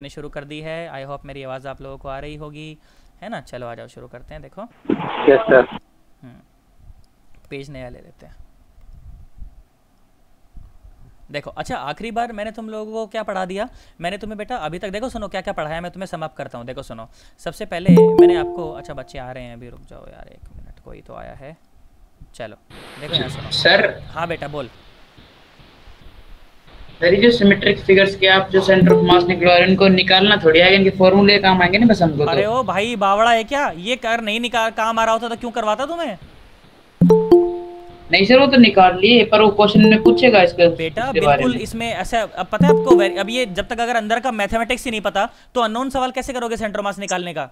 ने शुरू कर दी है। आई होप मेरी आवाज़ आप लोगों को आ रही होगी, है ना। चलो आ जाओ, शुरू करते हैं। देखो यस सर। पेज नया ले लेते हैं। देखो, अच्छा, आखिरी बार मैंने तुम लोगों को क्या पढ़ा दिया? मैंने तुम्हें बेटा अभी तक, देखो सुनो क्या क्या पढ़ाया, मैं तुम्हें समाप्त करता हूँ। देखो सुनो, सबसे पहले मैंने आपको, अच्छा बच्चे आ रहे हैं अभी, रुक जाओ यार 1 मिनट, कोई तो आया है। चलो देखो यहाँ सुनो। सर हाँ बेटा बोल। सर ये जो सिमेट्रिक फिगर्स के आप जो सेंटर ऑफ मास निकलवा रहे हैं इनको निकालना थोड़ी आएगा, इनके फॉर्मूले काम आएंगे ना बस हमको अरे तो। ओ भाई, बावड़ा है क्या? ये कर नहीं निकाल, काम आ रहा होता तो क्यों करवाता तुम्हें? नहीं सर वो तो निकाल लिए पर वो क्वेश्चन में पूछेगा बेटा इसके बारे बिल्कुल, में। इसमें ऐसा अब पता है आपको, अब ये जब तक अगर अंदर का मैथमेटिक्स ही नहीं पता तो अननोन सवाल कैसे करोगे सेंटर मास निकालने का?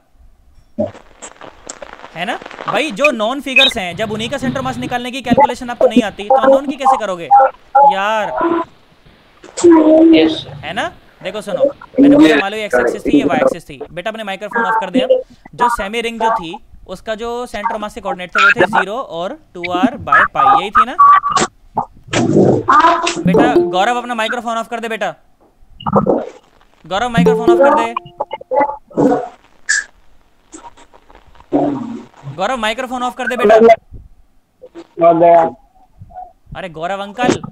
है ना भाई, जो नॉन फिगर्स हैं जब उन्हीं का सेंटर मास निकालने की कैलकुलेशन आपको नहीं आती तो अननोन की कैसे करोगे यार? यस है ना। देखो सुनो, मैंने बोला मान लो ये एक्स एक्सिस थी, ये वाई एक्सिस थी। बेटा अपने माइक्रोफोन ऑफ कर दे। अब जो सेमी रिंग जो थी उसका जो सेंटर मास के कोऑर्डिनेट थे वो थे 0 और 2r/पाई, यही थी ना बेटा? गौरव अपना माइक्रोफोन ऑफ कर दे बेटा। गौरव माइक्रोफोन ऑफ कर दे। गौरव माइक्रोफोन ऑफ कर दे बेटा। हो गया अरे गौरव अंकल।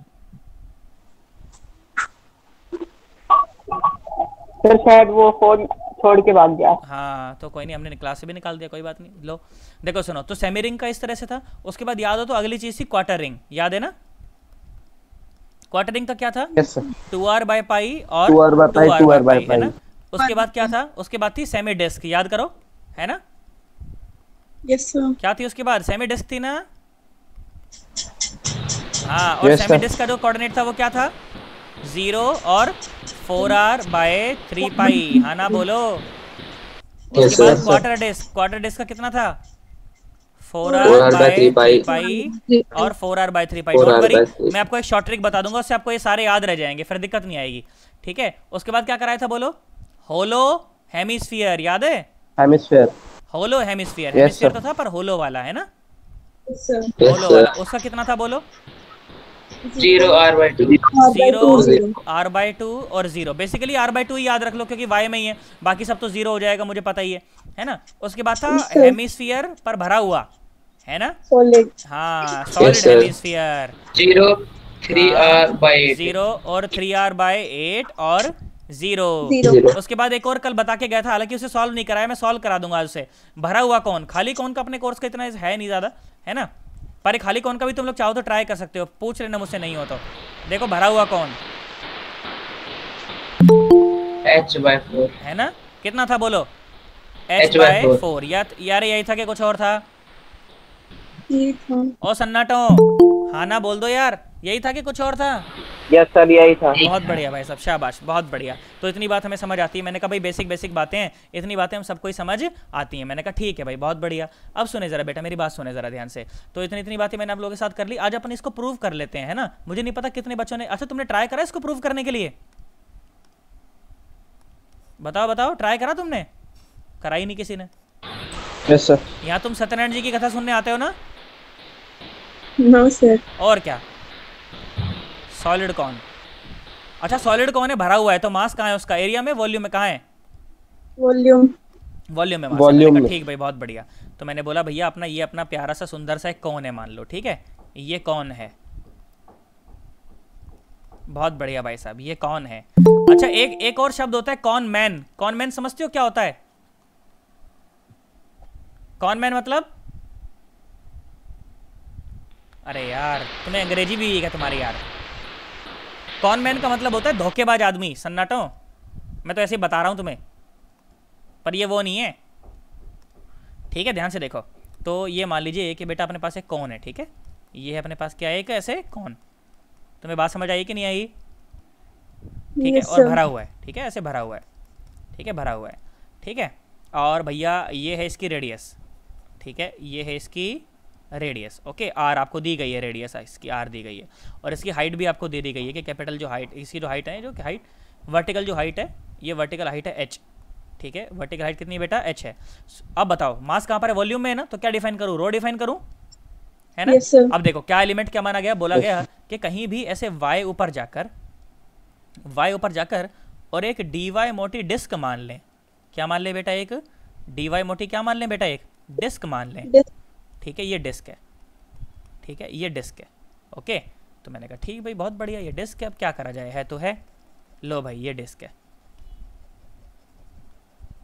फिर शायद वो फोन छोड़ के भाग गया। हाँ तो कोई नहीं, हमने क्लास से भी निकाल दिया, कोई बात नहीं। लो देखो सुनो, तो सेमी रिंग का इस तरह से था। उसके बाद याद हो तो अगली चीज थी क्वार्टर रिंग, याद है ना? क्वार्टर रिंग का क्या था? Yes sir. 2r/पाई और 2r/पाई 2r/पाई, है 2r/पाई। ना। उसके बाद क्या था? उसके बाद थी सेमी डिस्क, याद करो, है ना। Yes sir. क्या थी उसके बाद? सेमी डिस्क थी ना। हाँ, और यस सेमी सर। डिस्क का जो कोऑर्डिनेट था वो क्या था? 0 और 4r/3पाई, हाँ ना बोलो। उसके बाद क्वार्टर डिस्क, क्वार्टर डिस्क का कितना था? 4r/3पाई और 4r/3पाई। डोंट वरी, मैं आपको एक शॉर्ट ट्रिक बता दूंगा, उससे आपको ये सारे याद रह जाएंगे, फिर दिक्कत नहीं आएगी। ठीक है। उसके बाद क्या कराया था बोलो? होलो हेमिस्फीयर, याद है? हेमिस्फीयर। होलो हेमिस्फीयर, यस हेमिस्फीयर सर। तो था पर होलो वाला, है ना। सर होलो वाला, उसका कितना था बोलो? 0r/2। 0 0 r/2 और 0। बेसिकली r/2 ही याद रख लो क्योंकि y में ही है, बाकी सब तो 0 हो जाएगा, मुझे पता ही है ना। उसके बाद था Yes, sir. हेमिस्फीयर पर भरा हुआ, है ना। सॉलिड हाँ, सॉलिड sir. हेमिस्फीयर। 0 3r/8। 0 और 3r/8 और 0। 0 उसके बाद एक और कल बता के गया था, हालांकि उसे सॉल्व नहीं कराया, मैं सॉल्व करा दूंगा आज से। भरा हुआ कौन, खाली कौन का अपने कोर्स का इतना है नहीं ज़्यादा, है ना। पर खाली कौन का भी तुम लोग चाहो तो ट्राई कर सकते हो, पूछ लेना मुझसे, नहीं हो तो। देखो भरा हुआ कौन, h/4। है ना। कितना था बोलो? h/4। h/4। यार यही था कि कुछ और था? ये था। ओ सन्नाटो, हाँ ना बोल दो यार, यही था कि कुछ और था? यस सर यही था। बहुत बढ़िया भाई साहब, शाबाश, बहुत बढ़िया। तो इतनी बात हमें समझ आती है। मैंने कहा भाई बेसिक बेसिक बातें हैं, इतनी बातें हम सबको ही समझ आती हैं। मैंने कहा ठीक है भाई, बहुत बढ़िया। अब सुने ज़रा बेटा, मेरी बात सुने ज़रा ध्यान से। तो इतनी इतनी बातें मैंने आप लोगों के साथ कर ली, आज अपन इसको प्रूव कर लेते हैं, है ना। मुझे नहीं पता कितने बच्चों ने, अच्छा तुमने ट्राई करा इसको प्रूव करने के लिए? बताओ बताओ, ट्राई करा तुमने? करा ही नहीं किसी ने। Yes sir. यहाँ तुम सत्यनारायण जी की कथा सुनने आते हो ना, नो सर। और क्या? सॉलिड कौन? अच्छा सॉलिड कौन है? भरा हुआ है, तो मास कहाँ है उसका? एरिया में, वॉल्यूम में, कहाँ है? वॉल्यूम। वॉल्यूम में मास है। वॉल्यूम मैंने में। कहा ठीक भाई, बहुत बढ़िया। तो मैंने बोला भैया अपना ये अपना प्यारा सा सुंदर सा एक कौन है, मान लो, ठीक है। ये कौन है? बहुत बढ़िया भाई साहब, ये कौन है। अच्छा एक और शब्द होता है कौन मैन। कौन मैन समझते हो क्या होता है? कौन मैन मतलब, अरे यार तुम्हें अंग्रेजी भी है तुम्हारी यार। कौन मैन का मतलब होता है धोखेबाज आदमी, सन्नाटो। मैं तो ऐसे ही बता रहा हूं तुम्हें, पर ये वो नहीं है, ठीक है। ध्यान से देखो, तो ये मान लीजिए कि बेटा अपने पास एक कौन है, ठीक है। ये है अपने पास क्या है, एक ऐसे कौन। तुम्हें बात समझ आई कि नहीं आई? ठीक है। यस और सर। भरा हुआ है, ठीक है, ऐसे भरा हुआ है, ठीक है, भरा हुआ है, ठीक है। और भैया ये है इसकी रेडियस, ठीक है, ये है इसकी रेडियस, ओके। आर आपको दी गई है, रेडियस इसकी आर दी गई है। और इसकी हाइट भी आपको दे दी गई है कि कैपिटल जो हाइट, इसकी जो हाइट है, जो हाइट वर्टिकल जो हाइट है, ये वर्टिकल हाइट है h, ठीक है। वर्टिकल हाइट कितनी बेटा? h है। अब बताओ मास कहाँ पर है? वॉल्यूम में है ना, तो क्या डिफाइन करूँ? रो डिफाइन करूँ, है ना। Yes sir. अब देखो क्या एलिमेंट क्या माना गया, बोला गया कि कहीं भी ऐसे y ऊपर जाकर और एक डी वाई मोटी डिस्क मान लें। क्या मान लें बेटा? एक डी वाई मोटी क्या मान लें बेटा? एक डिस्क मान लें। ठीक है, ये डिस्क है। ठीक है, ये डिस्क है। ओके, तो मैंने कहा ठीक भाई, बहुत बढ़िया, ये डिस्क है, अब क्या करा जाए, है तो है। लो भाई, ये डिस्क है।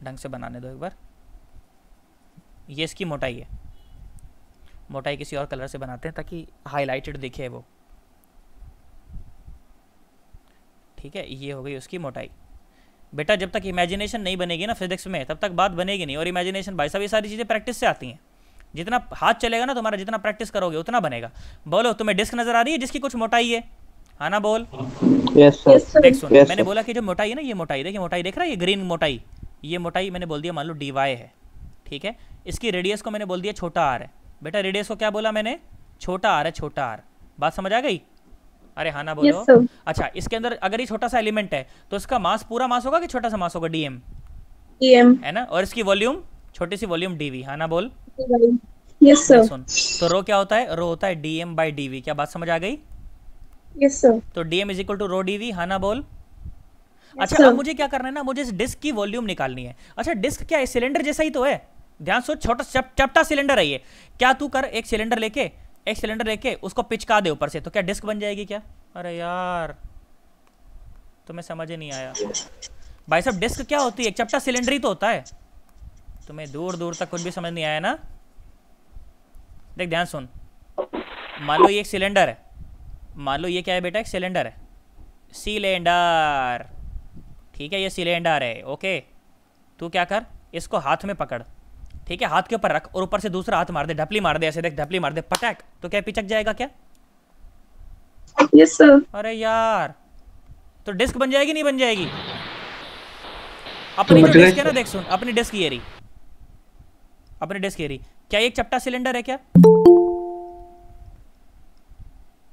ढंग से बनाने दो एक बार। ये इसकी मोटाई है। मोटाई किसी और कलर से बनाते हैं ताकि हाईलाइटेड दिखे वो। ठीक है, ये हो गई उसकी मोटाई। बेटा जब तक इमेजिनेशन नहीं बनेगी ना फिजिक्स में, तब तक बात बनेगी नहीं। और इमेजिनेशन भाई साहब, ये सारी चीज़ें प्रैक्टिस से आती हैं। जितना हाथ चलेगा ना तुम्हारा, जितना प्रैक्टिस करोगे उतना बनेगा। बोलो, तुम्हें डिस्क नजर आ रही है जिसकी कुछ मोटाई है? हाँ ना, बोल। Yes sir. देख सुन, मैंने बोला कि जो मोटाई है ना, ये मोटाई देखिए, मोटाई देख रहा है, ये ग्रीन मोटाई, ये मोटाई मैंने बोल दिया मान लो dy है। ठीक है, इसकी रेडियस को मैंने बोल दिया छोटा r है। बेटा रेडियस को क्या बोला मैंने? छोटा r है, छोटा r। बात समझ आ गई? अरे हाँ ना बोलो। Yes, अच्छा, इसके अंदर अगर ये छोटा सा एलिमेंट है तो इसका मास पूरा मास होगा कि छोटा सा मास होगा? dm है ना। और इसकी वॉल्यूम छोटी सी वॉल्यूम dv। हाँ ना बोल। Yes sir. सुन, तो रो क्या होता है? रो होता है dm बाई dv। क्या बात समझ आ गई? Yes sir. तो dm is equal to rho dv। हाँ ना बोल। अच्छा, sir. अब मुझे क्या करना है ना, मुझे इस डिस्क की वॉल्यूम निकालनी है। अच्छा, डिस्क क्या है? सिलेंडर जैसा ही तो है। ध्यान सोच, छोटा चपटा सिलेंडर है ये। क्या तू कर, एक सिलेंडर लेके उसको पिचका दे ऊपर से, तो क्या डिस्क बन जाएगी क्या? अरे यार, तुम्हें समझ ही नहीं आया भाई साहब। डिस्क क्या होती है? एक चपटा सिलेंडर ही तो होता है। तुम्हें दूर दूर तक कुछ भी समझ नहीं आया ना। देख ध्यान सुन, मान लो ये एक सिलेंडर है। मान लो ये क्या है बेटा? एक सिलेंडर है, सिलेंडर। ठीक है, ये सिलेंडर है। ओके, तू क्या कर, इसको हाथ में पकड़। ठीक है, हाथ के ऊपर रख और ऊपर से दूसरा हाथ मार दे, ढपली मार दे, ऐसे देख, ढपली मार दे, पटक, तो क्या पिचक जाएगा क्या? Yes sir. अरे यार, तो डिस्क बन जाएगी नहीं बन जाएगी? अपनी जो डिस्क है ना, देख सुन, अपनी डिस्क ये रही, अपनी डिस्क ये रही। क्या ये एक चपटा सिलेंडर है क्या?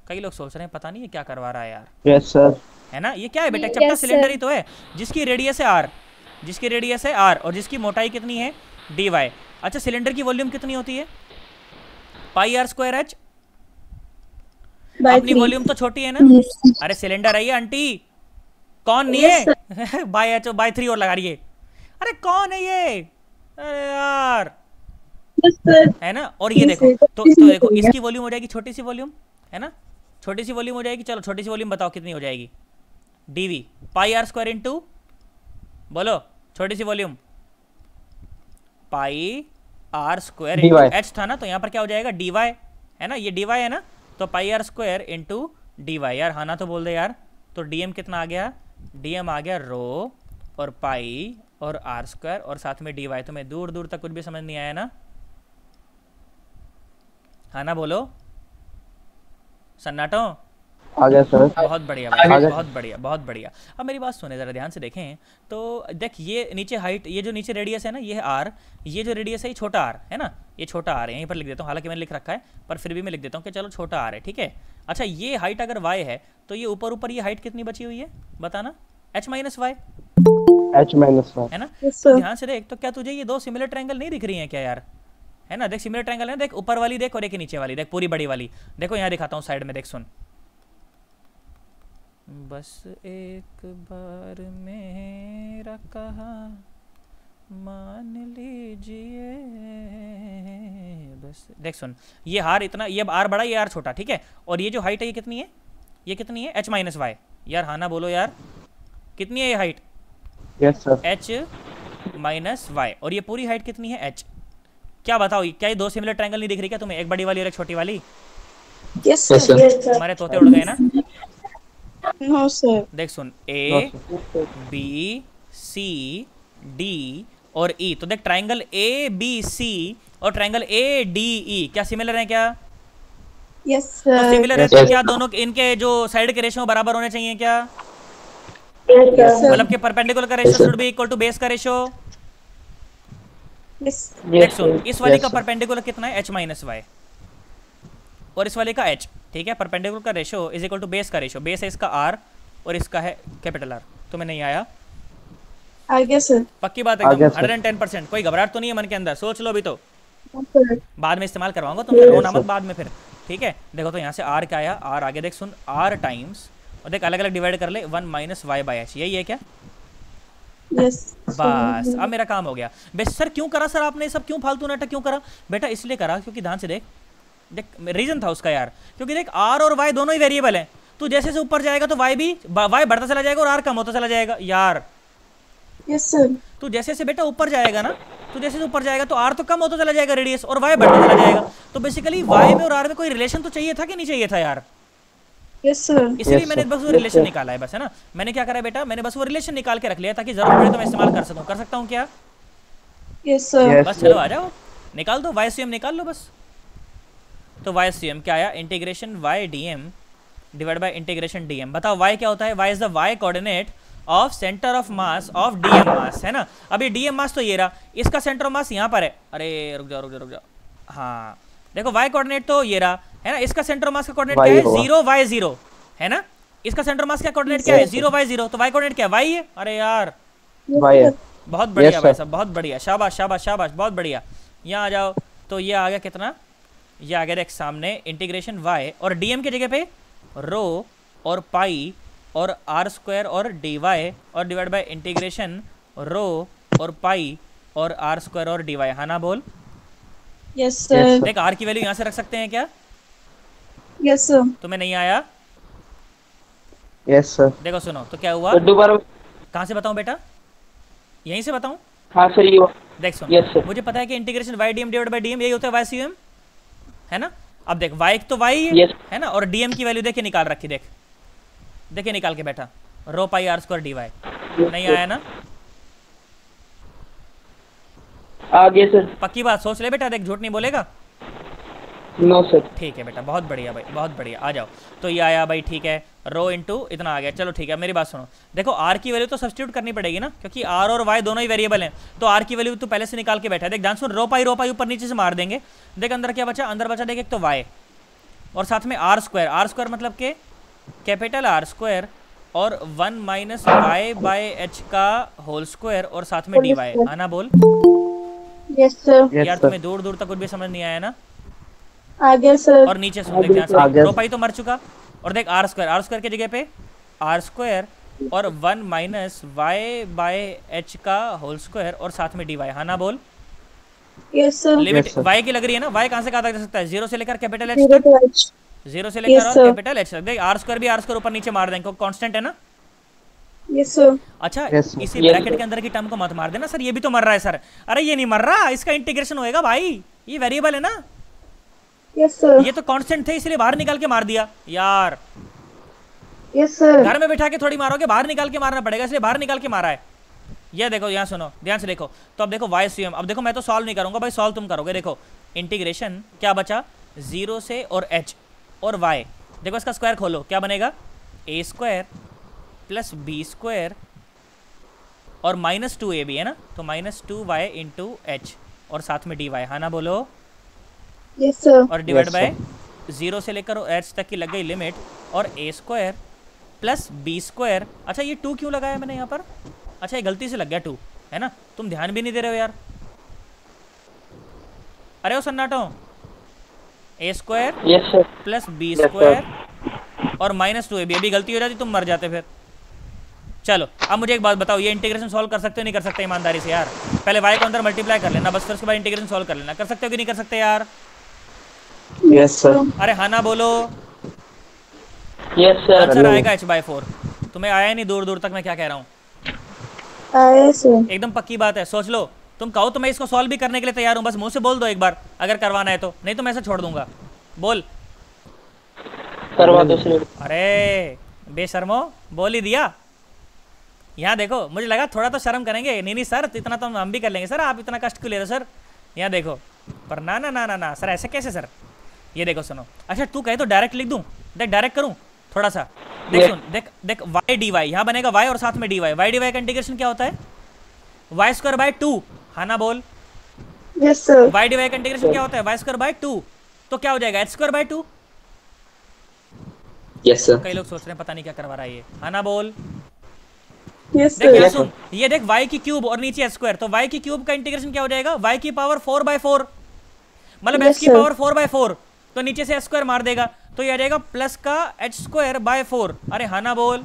कई लोग सोच रहे हैं पता नहीं ये क्या करवा रहा है यार। Yes sir. है ना, ये क्या है बेटा? चपटा सिलेंडर ही तो है, जिसकी रेडियस है r, जिसकी रेडियस है r और जिसकी मोटाई कितनी है? dy। अच्छा, सिलेंडर की वॉल्यूम कितनी होती है? पाई r स्क्वायर h। अपनी वॉल्यूम तो छोटी है ना। अरे सिलेंडर है ये आंटी, कौन नहीं है? बाय h बाय 3 और लगा रही है। अरे कौन है ये? अरे यार, है ना। और ये देखो, तो देखो, इसकी वॉल्यूम हो जाएगी छोटी सी वॉल्यूम, है ना, छोटी सी वॉल्यूम हो जाएगी। चलो छोटी सी वॉल्यूम बताओ कितनी हो जाएगी? dv पाई r स्क्वायर इंटू, बोलो छोटी सी वॉल्यूम, पाई r स्क्वायर इंटू h था ना, तो यहाँ पर क्या हो जाएगा? dy है ना, ये dy है ना, तो पाई r स्क्वायर इंटू dy। यार हाँ ना तो बोल दे यार। तो dm कितना आ गया? dm आ गया रो और पाई और r स्क्वायर और साथ में dy। तो मैं दूर दूर तक कुछ भी समझ नहीं आया ना? हाँ ना बोलो, सन्नाटो आ गया सर। बहुत बढ़िया भाई, बहुत बढ़िया, बहुत बढ़िया। अब मेरी बात सुने जरा ध्यान से देखें तो देख, ये नीचे हाइट, ये जो नीचे रेडियस है ना, ये है r, ये जो रेडियस है ये छोटा r है ना, ये छोटा r है। यहीं पर लिख देता हूँ, हालांकि मैंने लिख रखा है पर फिर भी मैं लिख देता हूँ कि चलो छोटा r है। ठीक है। अच्छा, ये हाइट अगर y है तो ये ऊपर ऊपर ये हाइट कितनी बची हुई है बताना? h minus Y, h minus Y, है ना। तो ध्यान से देख, तो क्या तुझे ये दो सिमिलर ट्रायंगल नहीं दिख रही हैं क्या यार? है ना, देख सिमिलर ट्रायंगल है, देख ऊपर वाली देख और एक नीचे वाली देख, पूरी बड़ी वाली देखो। यहाँ दिखाता हूँ साइड में, देख सुन, बस एक बार मेरा कहा मान लीजिए बस। देख सुन, ये हार इतना, ये आर बड़ा, ये आर छोटा। ठीक है, और ये जो हाइट है ये कितनी है? ये कितनी है? h minus Y. यार हाँ ना बोलो यार, कितनी है ये height? Yes sir. h minus Y. और ये पूरी हाइट कितनी है? h। क्या बताओ, क्या ये दो सिमिलर ट्रायंगल नहीं दिख रही क्या तुम्हें? एक बड़ी वाली और एक छोटी वाली। Yes sir. तुम्हारे तोते उड़ गए ना? No sir. देख सुन, ए बी सी डी और ई। तो देख ट्रायंगल ए बी सी और ट्रायंगल ए डी ई क्या सिमिलर है क्या? यस तो सर। सिमिलर है तो क्या दोनों इनके जो साइड के रेशो बराबर होने चाहिए क्या? मतलब कि परपेंडिकुलर का ratio should be equal to base का रेशो। देख सुन, इस वाली का परपेंडिकुलर कितना है? h माइनस वाई, और इस वाले का h। ठीक है, परपेंडिकुलर का ratio is equal to base का रेशो। बेस है इसका r और इसका है कैपिटल R। तुम्हें नहीं आया? आ गया सर। पक्की बात है, 110%। कोई घबराहट तो नहीं है मन के अंदर? सोच लो अभी तो, बाद में इस्तेमाल करवाऊंगा तुम रोना मत बाद में फिर। ठीक है, देखो तो यहाँ से r क्या आया? r आगे देख सुन, r टाइम्स, और देख अलग अलग डिवाइड कर ले, 1 माइनस वाई बाई एच, यही है क्या? Yes. बस अब मेरा काम हो गया। बस सर क्यों करा सर आपने सब, क्यों फालतू नाटक क्यों करा? बेटा इसलिए करा क्योंकि ध्यान से देख, देख रीजन था उसका यार, क्योंकि देख आर और वाई दोनों ही वेरिएबल हैं, तू जैसे से ऊपर जाएगा तो वाई बढ़ता चला जाएगा और आर कम होता चला जाएगा यार। Yes, sir. तू जैसे से बेटा ऊपर जाएगा ना, तू जैसे से ऊपर जाएगा तो आर तो कम होता चला जाएगा रेडियस, और वाई बढ़ता चला जाएगा। तो बेसिकली वाई में और आर में कोई रिलेशन तो चाहिए था कि नहीं चाहिए था यार? Yes, sir. इसलिए Yes, मैंने sir. बस वो Yes, रिलेशन sir. निकाला है, बस है ना। मैंने क्या करा है बेटा, मैंने बस वो रिलेशन निकाल के रख लिया ताकि जरूरत पड़े तो मैं इस्तेमाल कर सकूं। कर सकता हूं क्या? Yes, sir. Yes. बस चलो आ जाओ, निकाल दो वाई सी एम, निकाल लो बस। तो वाई सी एम क्या आया? Integration Y D M divide by integration D M. बताओ वाई क्या होता है? Y is the Y coordinate of centre of mass of D M mass, है ना। अभी डी एम मास तो ये रहा, इसका सेंटर ऑफ मास यहाँ पर है। अरे रुक जाओ रुक जाओ रुक जाओ, हाँ देखो वाई कोऑर्डिनेट तो ये रहा, है ना। इसका सेंटर ऑफ मास का कोऑर्डिनेट क्या है? 0 y 0, है ना। इसका सेंटर ऑफ मास का कोऑर्डिनेट क्या है? 0 y 0। तो वाई कोऑर्डिनेट क्या है? वाई है। अरे यार Why है? बहुत बढ़िया Yes, भाई sir. साहब, बहुत बढ़िया, शाबाश शाबाश शाबाश, बहुत बढ़िया। यहाँ आ जाओ, तो ये आ गया कितना? ये आ गया देख सामने इंटीग्रेशन y और dm की जगह पे रो और पाई और आर स्क्वायर और dy और डिवाइड बाय इंटीग्रेशन रो और पाई और आर स्क्वायर और dy, हाँ ना बोल। Yes, sir. Yes, sir. देख आर की वैल्यू यहाँ से रख सकते हैं क्या? Yes, sir. तुम्हें नहीं आया? Yes, sir. देखो सुनो, तो क्या हुआ? तो दोबारा। कहाँ से बताऊँ बेटा? यहीं से बताऊँ? हाँ सर ये। देख सुन, Yes, sir. मुझे पता है कि integration Y D M divide by D M यही होता है वाई सी एम, है ना। अब देख वाई तो वाई है, Yes. है ना, और डी एम की वैल्यू देखिए निकाल रखी, देख देखिए निकाल के बैठा, रो पाई आर स्क्वायर डी वाई। नहीं आया ना? आगे सर। पक्की बात सोच ले बेटा, देख झूठ नहीं बोलेगा। No sir. ठीक है बेटा, बहुत बढ़िया भाई, बहुत बढ़िया। आ जाओ, तो ये आया भाई, ठीक है, रो इंटू इतना आ गया। चलो ठीक है, मेरी बात सुनो, देखो आर की वैल्यू तो सब्स्टिट्यूट करनी पड़ेगी ना, क्योंकि आर और वाई दोनों ही वेरिएबल हैं। तो आर की वैल्यू तो पहले से निकाल के बैठा है। देख ध्यान सुन, रो पाई ऊपर नीचे से मार देंगे। देख अंदर क्या बचा? अंदर बचा देख एक तो वाई और साथ में आर स्क्वायर। आर स्क्वायर मतलब के कैपिटल आर स्क्वायर और 1 माइनस वाई बाय एच का होल स्क्वायर और साथ में डी वाई, आना बोल। Yes, sir. Yes, यार sir. तुम्हें दूर दूर तक कुछ भी समझ नहीं आया ना? आगे sir. और नीचे सुन, देख ध्यान से, आगे। रो पाई तो मर चुका, और देख आर स्क्वायर की जगह पे आर स्क्वायर और 1 माइनस वाई बाय एच का होल स्क्वायर और साथ में डी वाई, हाँ ना बोल। Yes, sir. Limit Yes, sir. Y की लग रही है ना? वाई कहाँ से कहाँ तक जा सकता है? 0 से लेकर कैपिटल एच 0 तक, to H. 0 से लेकर Yes, और sir. कैपिटल एच तक। देख आर स्क्वायर भी आर स्क्वायर ऊपर नीचे मार देंगे, कांस्टेंट है ना। Yes, sir. अच्छा Yes, sir. इसी Yes, ब्रैकेट sir. के अंदर की टर्म को मत मार देना सर, ये भी तो मर रहा है सर। अरे ये नहीं मर रहा, इसका इंटीग्रेशन होएगा भाई, ये वेरिएबल है ना, Yes, sir. ये तो कांस्टेंट थे इसलिए बाहर निकाल के मार दिया यार। Yes, sir. घर में बिठा के थोड़ी मारोगे, बाहर निकाल के मारना पड़ेगा, इसलिए बाहर निकाल के मारा है। ये देखो यहाँ सुनो, ध्यान से देखो, तो अब देखो वाई सी एम। अब देखो मैं तो सॉल्व नहीं करूंगा भाई, सॉल्व तुम करोगे। देखो इंटीग्रेशन क्या बचा? 0 से और h और y, देखो इसका स्क्वायर खोलो, क्या बनेगा? a square plus B square और -2ab है ना, तो -2y इंटू एच और साथ में dy, हाँ ना बोलो। Yes, sir. और डिवाइड Yes, बाय 0 से लेकर h तक की लग गई लिमिट, और a square plus B square. अच्छा ये 2 क्यों लगाया मैंने यहाँ पर? अच्छा ये गलती से लग गया 2, है ना, तुम ध्यान भी नहीं दे रहे हो यार। अरे ओ सन्नाटो, a square yes sir. Plus B Yes, sir. Square और -2ab, अभी गलती हो जाती तुम मर जाते फिर। चलो अब मुझे एक बात बताओ, ये इंटीग्रेशन सॉल्व कर सकते हो नहीं कर सकते ईमानदारी से यार? पहले y को अंदर मल्टीप्लाई कर लेना बस, फिर उसके बाद इंटीग्रेशन सॉल्व कर लेना। कर सकते हो कि नहीं कर सकते यार? Yes, sir. अरे हाँ ना बोलो। Yes sir. आंसर आएगा h/4। तुम्हें आया नहीं दूर दूर तक मैं क्या कह रहा हूँ? Yes, sir. एकदम पक्की बात है, सोच लो। तुम कहो तो मैं इसको सॉल्व भी करने के लिए तैयार हूँ, बस मुंह से बोल दो एक बार अगर करवाना है तो, नहीं तो मैं ऐसे छोड़ दूंगा। बोल। करवा दो सर। अरे बेशर्मो, बोल ही दिया। यहाँ देखो, मुझे लगा थोड़ा तो शर्म करेंगे। नहीं नहीं सर, इतना तो हम भी कर लेंगे सर, आप इतना कष्ट क्यों ले रहे हो सर? यहाँ देखो, पर ना ना ना ना ना सर, ऐसे कैसे सर? ये देखो सुनो, अच्छा तू कहे तो डायरेक्ट लिख दूँ? देख डायरेक्ट करूँ थोड़ा सा, देख सुन, देख देख वाई डी वाई, यहाँ बनेगा वाई और साथ में D Y. Y D Y का इंटीग्रेशन क्या होता है? वाई स्क्वायर बाय 2, हाँ ना बोल। Yes, sir. Y D Y का इंटीग्रेशन क्या होता है? वाई स्क्वायर बाय 2, तो क्या हो जाएगा? H square by 2। Yes sir. कई लोग सोच रहे हैं पता नहीं क्या करवा रहा है ये, हाँ ना बोल। Yes, देख यहाँ sir. सुन, ये देख y की क्यूब और नीचे स्क्वायर, तो y की क्यूब का इंटीग्रेशन क्या हो जाएगा? y की पावर 4/4, मतलब Yes, h की sir. पावर 4/4, तो नीचे से स्क्वायर मार देगा, तो ये आ जाएगा प्लस का h² बाय 4। अरे हाँ ना बोल।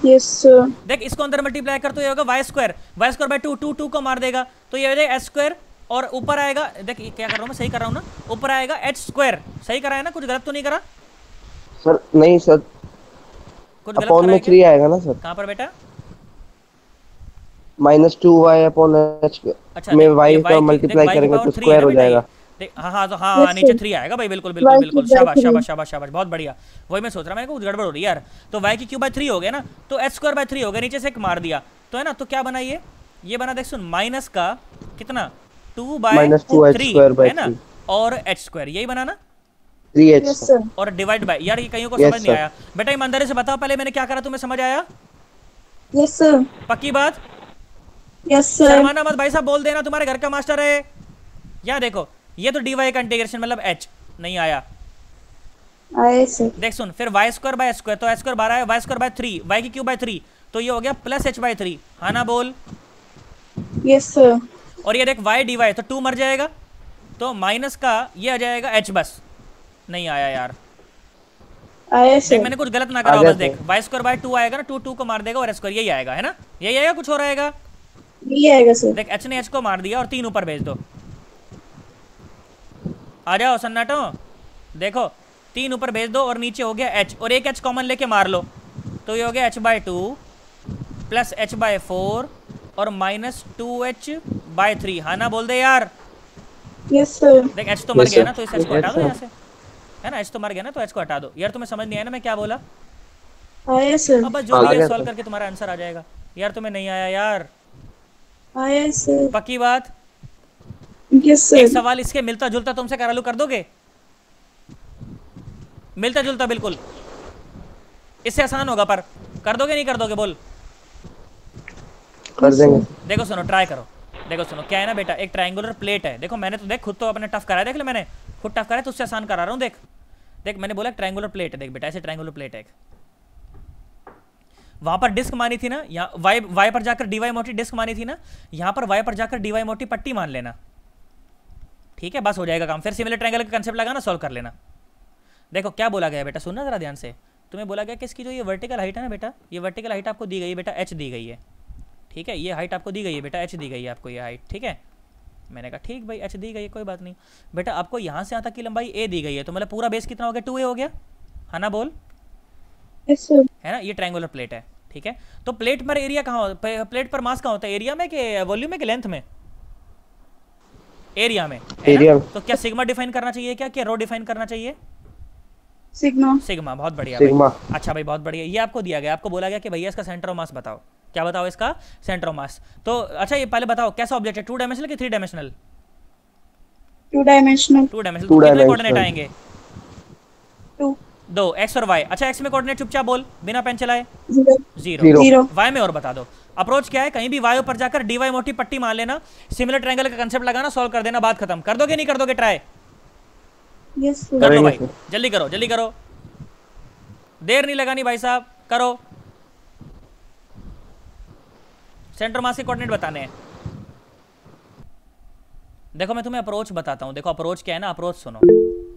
Yes, sir. देख इसको अंदर मल्टीप्लाई कर तो ये होगा Y square by two, two two को मार देगा तो ये हो जाएगा एच स्क्वायर, और ऊपर आएगा, देख ये क्या कर रहा हूँ मैं, सही कर रहा हूँ ना, ऊपर आएगा एच स्क्वायर, सही करा है ना, कुछ गलत तो नहीं करा? सर नहीं सर, कुछ गलत अपॉन करा है में क्या? 3 आएगा ना सर, कहाँ पर बेटा? -2y अपॉन h अच्छा में देख, y ये का y मल्टीप्लाई की करेंगे पावर तो 3 है स्क्वायर ना हो बेटा ये? जाएगा। देख हाँ तो हाँ Yes, नीचे sir. 3 आएगा भाई, बिल्कुल बिल्कुल Y बिल्कुल, की शाबाश by शाबाश 3. शाबाश शाबाश, बहुत बढ़िया। वही मैं सोच रहा, मैंने कुछ गड़बड़ हो रही है यार। तो y की क्यूब बाई 3 हो गया ना, तो एच स्क्वायर बाई 3 हो गया, नीचे से एक मार दिया तो है ना, तो क्या बना ये बना, देख सुन, माइनस का कितना 2 बाई -2h 3 स्क्वायर बाय है ना, 3 और एच स्क्वायर यही बना ना, 3h Yes, sir. और डिवाइड बाय, यार ये कहीं को Yes, समझ नहीं sir. आया बेटा, ईमानदारी से बताओ पहले मैंने क्या करा, तुम्हें समझ आया? Yes, sir. पक्की बात? Yes, sir. शर्माना मत भाई साहब, बोल देना तुम्हारे घर का मास्टर है। यहाँ देखो ये तो dy का इंटीग्रेशन मतलब h नहीं आया, Aye, sir. देख सुन, फिर वाई स्क्वायर बाय स्क्वायर, तो एच स्क्वायर 12 है, वाई स्क्वायर बाय 3, वाई की क्यूब बाय 3, तो ये हो गया प्लस एच बाय 3, हाँ ना बोल? Yes, sir. और ये देख वाई डी वाई, तो 2 मर जाएगा, तो माइनस का ये आ जाएगा h, बस नहीं आया यार। Aye, देख sir. मैंने कुछ गलत ना करा आ गया बस, देख sir. वाई स्क्वायर बाय 2 आएगा ना, 2 2 को मार देगा और एच स्क्वायर यही आएगा, है ना, यही आएगा, कुछ और आएगा? ये आएगा सर। देख h ने h को मार दिया और 3 ऊपर भेज दो, आ जाओ सन्नाटो, देखो 3 ऊपर भेज दो और नीचे हो गया h, और एक h कॉमन लेके मार लो, तो ये हो गया h by 2 plus h by 4 और माइनस 2h बाई 3, हाँ ना बोल दे यार? Yes sir. देख h तो मर Yes, गया sir. ना, तो इस h को Yes, हटा दो sir. यहाँ से, है ना, h तो मर गया ना, तो h को हटा दो। यार तुम्हें समझ नहीं आया ना मैं क्या बोला? आया सर। अब बस जो आ भी है गया सॉल्व sir. करके तुम्हारा आंसर आ जाएगा। यार तुम्हें नहीं आया यार, आया सर। पक्की बात? यस एक सर। सवाल इसके मिलता जुलता तुमसे करालू, कर दोगे? मिलता जुलता बिल्कुल, इससे आसान होगा, पर कर दोगे नहीं कर दोगे बोल? कर देंगे। देखो सुनो, ट्राई करो, देखो सुनो, क्या है ना बेटा, एक ट्रायंगुलर प्लेट है, देखो मैंने तो देख खुद तो अपने टफ कराया, देख ले मैंने खुद टफ कराया तो उससे आसान करा रहा हूँ। देख देख मैंने बोला ट्रायंगुलर प्लेट है, देख बेटा ऐसे ट्रायंगुलर प्लेट है, वहां पर डिस्क मानी थी ना, यहाँ वाई पर जाकर डीवाई मोटी डिस्क मानी थी ना, यहाँ पर वाई पर जाकर डीवाई मोटी पट्टी मान लेना, ठीक है, बस हो जाएगा काम। फिर सिमिलर ट्रायंगल का कंसेप्ट लगाना, सॉल्व कर लेना। देखो क्या बोला गया बेटा, सुनना जरा ध्यान से, तुम्हें बोला गया कि इसकी जो ये वर्टिकल हाइट है ना बेटा, ये वर्टिकल हाइट आपको दी गई है बेटा, h दी गई है, ठीक है, ये हाइट आपको दी गई है बेटा, h दी गई है आपको ये हाइट, ठीक है। मैंने कहा ठीक भाई h दी गई है, कोई बात नहीं बेटा, आपको यहाँ से यहाँ तक की लंबाई a दी गई है, तो मतलब पूरा बेस कितना हो गया, 2a हो गया, है ना बोल? Yes sir. है ना, ये ट्रायंगुलर प्लेट है, ठीक है। तो प्लेट पर एरिया कहाँ, प्लेट पर मास कहाँ होता है, एरिया में कि वॉल्यूम में कि लेंथ में? एरिया में, है एरिया ना? में। तो क्या सिग्मा डिफाइन करना चाहिए, क्या रो डिफाइन करना चाहिए? सिग्मा। सिग्मा, बहुत बढ़िया सिग्मा। भाई। अच्छा भाई बहुत बढ़िया, ये आपको दिया गया, आपको बोला गया कि भैया इसका सेंटर ऑफ मास बताओ, क्या बताओ इसका सेंटर ऑफ मास। तो अच्छा ये पहले बताओ कैसा ऑब्जेक्ट है, 2 डायमेंशनल कि 3 डायमेंशनल? 2 डायमेंशनल। 2 डायमेंशनल। Two कितने dimensional. कोऑर्डिनेट आएंगे? 2 2, x और y। अच्छा x में कोऑर्डिनेट चुपचाप बोल, बिना पेन चलाए। 0 0। 0। y में और बता दो। अप्रोच क्या है, कहीं भी y पर जाकर dy मोटी पट्टी मान लेना, सिमिलर ट्रायंगल का कंसेप्ट लगाना, सॉल्व कर देना, बात खत्म। कर दोगे नहीं कर दोगे ट्राई? Yes sir. कर लो करेंगे भाई, सर। जल्दी करो जल्दी करो, देर नहीं लगानी भाई साहब, करो। सेंटर मास के कोऑर्डिनेट बताने हैं। देखो मैं तुम्हें अप्रोच बताता हूँ, देखो अप्रोच क्या है ना, अप्रोच सुनो,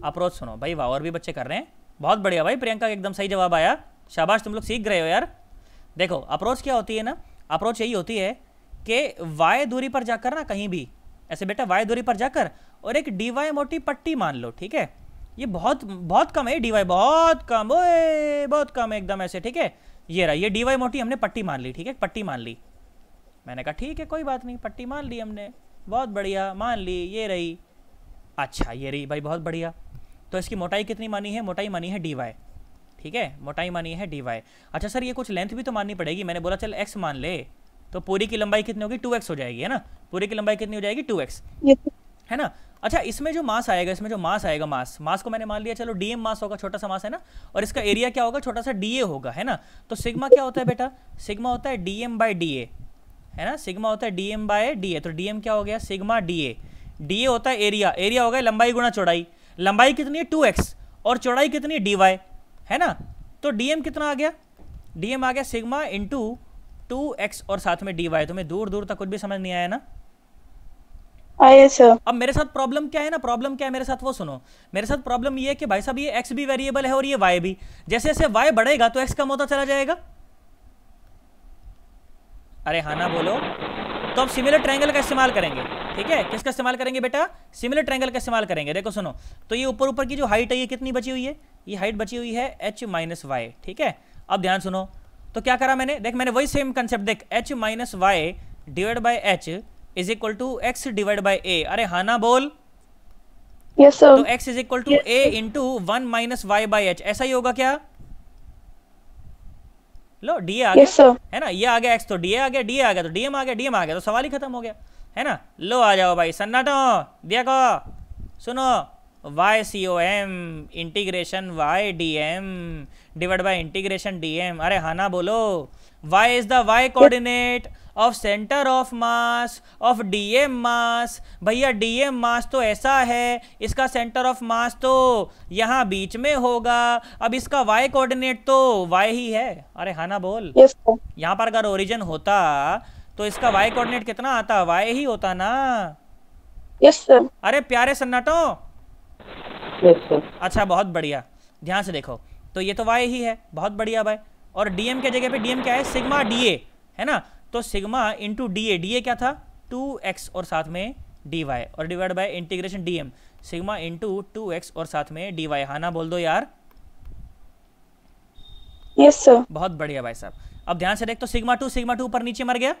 अप्रोच सुनो भाई, वाह और भी बच्चे कर रहे हैं, बहुत बढ़िया भाई, प्रियंका एकदम सही जवाब आया, शाबाश, तुम लोग सीख रहे हो यार। देखो अप्रोच क्या होती है ना, अप्रोच यही होती है कि y दूरी पर जाकर ना, कहीं भी ऐसे बेटा y दूरी पर जाकर और एक dy मोटी पट्टी मान लो, ठीक है, ये बहुत बहुत कम है, dy बहुत कम, ओए बहुत कम है एकदम ऐसे, ठीक है, ये रहा, ये dy मोटी हमने पट्टी मान ली, ठीक है, पट्टी मान ली। मैंने कहा ठीक है कोई बात नहीं, पट्टी मान ली हमने, बहुत बढ़िया, मान ली, ये रही, अच्छा ये रही भाई, बहुत बढ़िया। तो इसकी मोटाई कितनी मानी है, मोटाई मानी है dy, ठीक है, मोटाई मानी है dy। अच्छा सर ये कुछ लेंथ भी तो माननी पड़ेगी, मैंने बोला चल x मान ले, तो पूरी की लंबाई कितनी होगी, 2x हो जाएगी, है ना, पूरी की लंबाई कितनी हो जाएगी, 2x, है ना। अच्छा इसमें जो मास आएगा, इसमें जो मास आएगा, मास को मैंने मान लिया चलो dm मास होगा, छोटा सा मास है ना, और इसका एरिया क्या होगा, छोटा सा da होगा, है ना। तो सिग्मा क्या होता है बेटा, सिग्मा होता है dm बाई da, है ना, सिग्मा होता है dm बाय da, तो dm क्या हो गया, सिग्मा da होता है एरिया, एरिया हो गया लंबाई गुणा चौड़ाई, लंबाई कितनी है 2x और चौड़ाई कितनी है dy, है ना। तो dm कितना आ गया, dm आ गया सिग्मा इंटू 2x और साथ में dy। तुम्हें दूर दूर तक कुछ भी समझ नहीं आया ना? आया सर। अब मेरे साथ प्रॉब्लम क्या है ना, प्रॉब्लम क्या है मेरे साथ वो सुनो, मेरे साथ प्रॉब्लम ये है कि भाई साहब ये x भी वेरिएबल है और ये y भी, जैसे जैसे y बढ़ेगा तो x कम होता चला जाएगा, अरे हाँ ना बोलो। तो अब सिमिलर ट्रायंगल का इस्तेमाल करेंगे, ठीक है। किसका इस्तेमाल करेंगे बेटा? सिमिलर ट्रायंगल का इस्तेमाल करेंगे। देखो सुनो, तो ये ऊपर ऊपर की जो हाइट है ये कितनी बची हुई है? ये हाइट बची हुई है h माइनस वाई, ठीक है। अब ध्यान सुनो, तो क्या करा मैंने, देख मैंने वही सेम कंसेप्ट, देख h minus Y divide by h is equal to x divide by a। अरे हाँ ना बोल। Yes, sir. तो x is equal to a into 1 minus Y by h, ऐसा ही होगा क्या? लो डी आ गया, Yes, sir. है ना, ये आ गया x, तो डी आ गया, डी आ गया तो डीएम आ गया, डीएम आ गया तो सवाल ही खत्म हो गया, है ना। लो आ जाओ भाई सन्नाटो, दिया को सुनो, Y C O M integration Y D M divide by integration D M. अरे हाँ ना बोलो। Y is the Y coordinate of centre of mass of DM mass. भैया डीएम मास तो ऐसा है, इसका सेंटर ऑफ मास तो यहाँ बीच में होगा। अब इसका वाई कोऑर्डिनेट तो वाई ही है। अरे हाँ ना बोल। Yes, sir. यहाँ पर अगर ओरिजिन होता तो इसका वाई कोऑर्डिनेट कितना आता? वाई ही होता ना। Yes, sir. अरे प्यारे सन्नाटो। Yes, sir. अच्छा बहुत बढ़िया, ध्यान से देखो, तो ये तो वाई ही है, बहुत बढ़िया भाई। और डीएम के जगह पे डीएम क्या है? सिग्मा डीए, है ना। तो सिग्मा इंटू डीए, डीए क्या था? 2x और साथ में dy, और divide bye integration DM, sigma into 2x और साथ में dy। हाँ ना बोल दो यार। Yes, sir. बहुत बढ़िया भाई साहब। अब ध्यान से देख, तो सिग्मा टू ऊपर नीचे मर गया,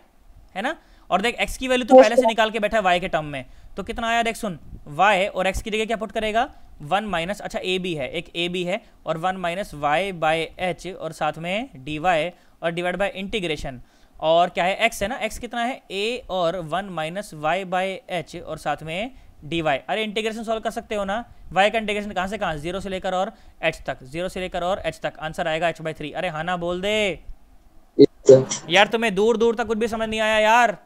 है ना। और देख x की वैल्यू तो पहले से निकाल के बैठा है y के टर्म में, तो कितना आया देख सुन, y और x की जगह क्या पुट करेगा? 1 माइनस, अच्छा a b है, एक a b है, और 1 माइनस वाई बाई एच और साथ में dy और डिवाइड बाय इंटीग्रेशन, और क्या है x है ना, x कितना है? a और 1 माइनस वाई बाई एच और साथ में dy। अरे इंटीग्रेशन सॉल्व कर सकते हो ना, y का इंटीग्रेशन कहाँ से कहाँ? 0 से लेकर और h तक, 0 से लेकर और h तक, आंसर आएगा h/3। अरे हाँ ना बोल दे यार, तुम्हें दूर दूर तक कुछ भी समझ नहीं आया यार।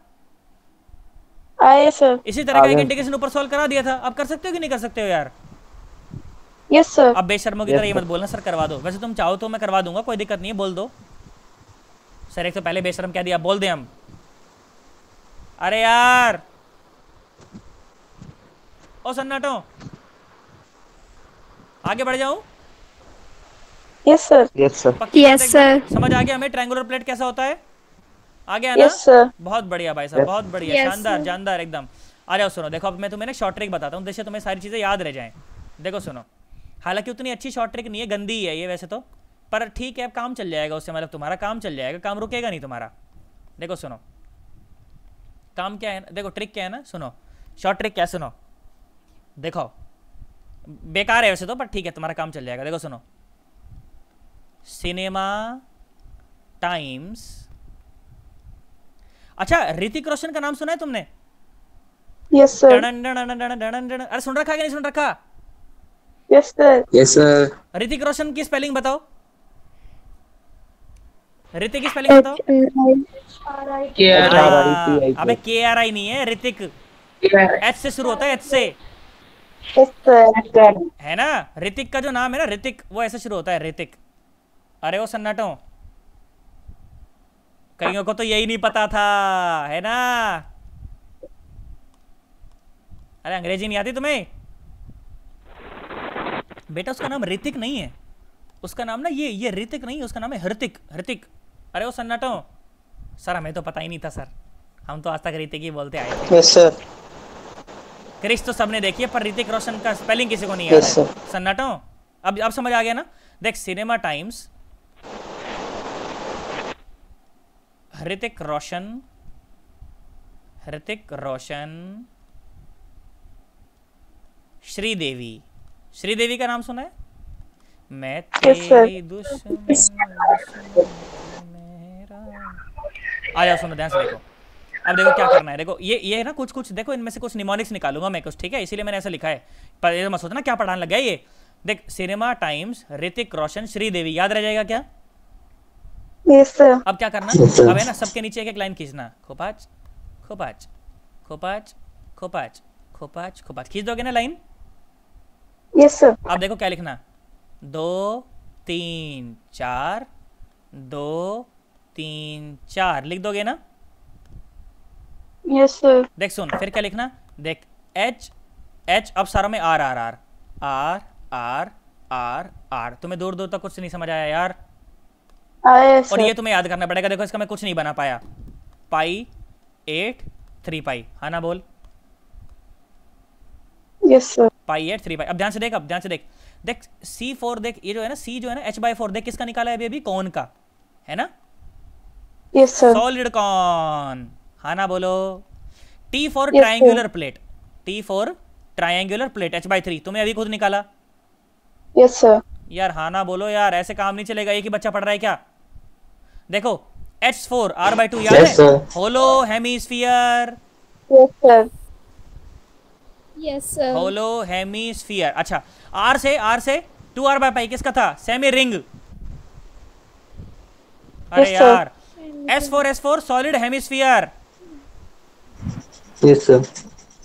Yes, sir. इसी तरह का एक इंटीग्रेशन ऊपर सॉल्व करा दिया था, अब कर सकते हो कि नहीं कर सकते हो यार? Yes, sir. अब बेशर्मों की तरह ये मत बोलना सर करवा दो, वैसे तुम चाहो तो मैं करवा दूंगा, कोई दिक्कत नहीं है, बोल दो सर। एक तो पहले बेशर्म क्या दिया, बोल दे हम। अरे यार ओ सन्नाटो, आगे बढ़ जाऊं? Yes, sir. Yes, sir. पक्की बात Yes, एकदम? sir. समझ आ गया हमें ट्रायंगुलर प्लेट कैसा होता है? आ गया ना? Yes, sir. बहुत बढ़िया भाई साहब, बहुत बढ़िया, Yes, शानदार sir. जानदार एकदम। आ जाओ सुनो, देखो अब मैं तुम्हें ना शॉर्ट ट्रिक बताता हूँ, जिससे तुम्हें सारी चीज़ें याद रह जाएं। देखो सुनो, हालांकि उतनी अच्छी शॉर्ट ट्रिक नहीं है, गंदी है ये वैसे तो, पर ठीक है, अब काम चल जाएगा उससे, मतलब तुम्हारा काम चल जाएगा, काम रुकेगा नहीं तुम्हारा। देखो सुनो, काम क्या है, देखो ट्रिक क्या है ना, सुनो शॉर्ट ट्रिक क्या है, सुनो देखो, बेकार है वैसे तो, पर ठीक है तुम्हारा काम चल जाएगा। देखो सुनो, सिनेमा टाइम्स, अच्छा ऋतिक रोशन का नाम सुना है तुमने? Yes, sir. Done done done done done done, अरे सुन रखा है कि नहीं सुन रखा? Yes, sir. Yes, sir. Hrithik Roshan की स्पेलिंग बताओ, ऋतिक की स्पेलिंग बताओ। अबे KRI नहीं है ऋतिक, H से शुरू होता है, H से, Yes, sir. है ना। ऋतिक का जो नाम है ना ऋतिक, वो ऐसे शुरू होता है, ऋतिक। अरे वो सन्नाटो, कईयों को तो यही नहीं पता था, है ना। अरे अंग्रेजी नहीं आती तुम्हें? बेटा उसका नाम ऋतिक नहीं है, उसका नाम ना ये ऋतिक नहीं है, उसका नाम है हृतिक, हृतिक। अरे वो सन्नाटो, सर हमें तो पता ही नहीं था सर, हम तो आज तक ऋतिक ही बोलते आए थे। Yes, sir. क्रिश तो सबने देखी है, पर ऋतिक रोशन का स्पेलिंग किसी को नहीं Yes, आता है। sir. सन्नाटो, अब समझ आ गया ना। देख सिनेमा टाइम्स, ऋतिक रोशन, ऋतिक रोशन, श्रीदेवी, श्रीदेवी का नाम सुना है? मैं Yes, sir. तेरी दुश्मन मेरा। आ जाओ सुनो ध्यान से देखो, अब देखो क्या करना है। देखो ये है ना, कुछ देखो, इनमें से कुछ निमोनिक्स निकालूंगा मैं कुछ, ठीक है, इसीलिए मैंने ऐसा लिखा है, पर ये मत सोचना क्या पढ़ाने लगा है ये। देख सिनेमा टाइम्स, ऋतिक रोशन, श्रीदेवी, याद रह जाएगा क्या? Yes, sir. अब क्या करना, अब है ना सबके नीचे एक एक लाइन खींचना, खोपाच खोपाच खोपाच खोपाच खोपाच खोपाच, खींच दोगे ना लाइन? Yes, sir. अब देखो क्या लिखना, 2 3 4, 2 3 4 लिख दोगे ना? Yes, sir. देख सुन, फिर क्या लिखना, देख H H, अब सारों में R R R R R R R। तुम्हें दूर दूर तक कुछ नहीं समझ आया यार, Yes, और sir. ये तुम्हें याद करना पड़ेगा। देखो इसका मैं कुछ नहीं बना पाया, पाई 8 3 पाई, हाँ ना बोल। Yes, sir. पाई 8 3 पाई। अब ध्यान से देख, अब ध्यान से देख, देख C4 देख, ये जो है ना C जो है ना h/4 देख किसका निकाला है अभी अभी, कौन का है ना, Yes, sir. सॉलिड कॉन, हाँ ना बोलो। T for Yes, triangular plate, T for triangular plate h/3 तुम्हें अभी खुद निकाला Yes, sir. यार, हाँ ना बोलो यार, ऐसे काम नहीं चलेगा, एक ही बच्चा पढ़ रहा है क्या। देखो H4 R/2 याद Yes, है, sir. Hollow hemisphere, Yes, sir. Yes, sir. Hollow hemisphere. अच्छा R से 2R/π किसका था, सेमी रिंग। अरे Yes, sir. यार S4 solid hemisphere. Yes, sir.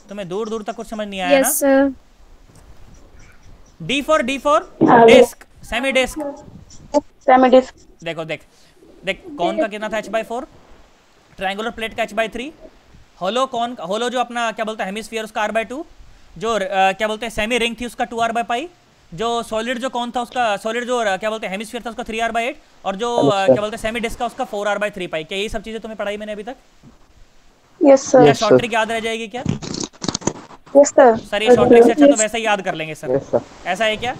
तुम्हें दूर दूर तक कुछ समझ नहीं आया Yes, ना। sir. D फॉर हाँ, डिस्क, सेमी डिस्क। Semi-disc. देखो देख देख, कौन का कितना था h/4, ट्रायंगुलर प्लेट का h/3, होलो कौन, होलो जो अपना क्या बोलते हैं हेमिस्फीयर उसका R/2, जो क्या बोलते हैं सेमी रिंग थी उसका 2R/π, जो सॉलिड जो कौन था उसका, सॉलिड जो क्या बोलते हैं हेमिस्फीयर था उसका 3R/8, और जो क्या बोलते हैं सेमी डिस्क का उसका 4R/3π। क्या यही सब चीजें तुम्हें पढ़ाई मैंने अभी तक, Yes, sir. क्या Yes, शॉर्ट sir. ट्रिक याद रह जाएगी क्या Yes, sir. सर, ये शॉर्ट ट्रिक से अच्छा तो Yes. वैसे ही याद कर लेंगे सर, Yes, sir. ऐसा है क्या,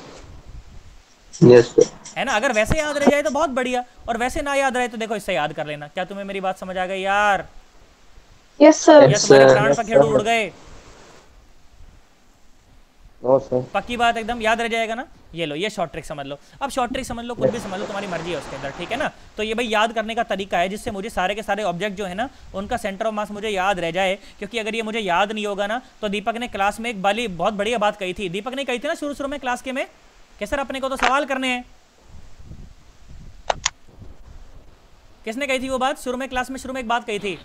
Yes, sir. है ना। अगर वैसे याद रह जाए तो बहुत बढ़िया, और वैसे ना याद रहे तो देखो इससे याद कर लेना। क्या तुम्हें मेरी बात समझ आ गई यार, Yes, sir. या Yes, तुम्हारे sir. प्राण Yes, पखेरु sir. उड़ गए, No, sir. पक्की बात एकदम याद रह जाएगा ना। ये लो, ये शॉर्ट ट्रिक समझ लो। अब शॉर्ट ट्रिक समझ लो, कुछ भी समझ लो, तुम्हारी मर्जी है उसके अंदर, ठीक है ना। तो ये भाई याद करने का तरीका है जिससे मुझे सारे के सारे ऑब्जेक्ट जो है ना उनका सेंटर ऑफ मास मुझे याद रह जाए, क्योंकि अगर ये मुझे याद नहीं होगा ना तो दीपक ने क्लास में एक बाली बहुत बढ़िया बात कही थी, दीपक ने कही थी ना शुरू में क्लास के में कि सर अपने को तो सवाल करने हैं। किसने कही थी वो बात शुरू में क्लास में, शुरू में एक बात कही थी,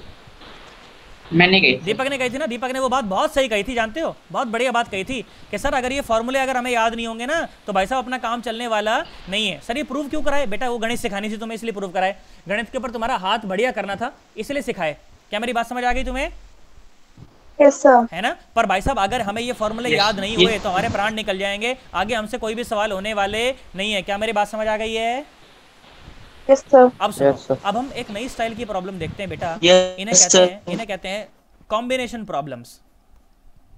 मैंने गई दीपक ने कही थी ना। दीपक ने वो बात बहुत सही कही थी, जानते हो, बहुत बढ़िया बात कही थी कि सर अगर ये फॉर्मूले अगर हमें याद नहीं होंगे ना तो भाई साहब अपना काम चलने वाला नहीं है। सर ये प्रूव क्यों कराए बेटा, वो गणित सिखानी थी तुम्हें इसलिए प्रूव कराए, गणित के ऊपर तुम्हारा हाथ बढ़िया करना था इसलिए सिखाए। क्या मेरी बात समझ आ गई तुम्हें, Yes, sir. है ना। पर भाई साहब अगर हमें ये फॉर्मूले याद नहीं हुए तो हमारे प्राण निकल जाएंगे, आगे हमसे कोई भी सवाल होने वाले नहीं है। क्या मेरी बात समझ आ गई है। Yes, sir. अब सुनो, Yes, sir. अब हम एक नई स्टाइल की प्रॉब्लम देखते हैं बेटा। Yes, sir. इन्हें कहते हैं कॉम्बिनेशन प्रॉब्लम्स,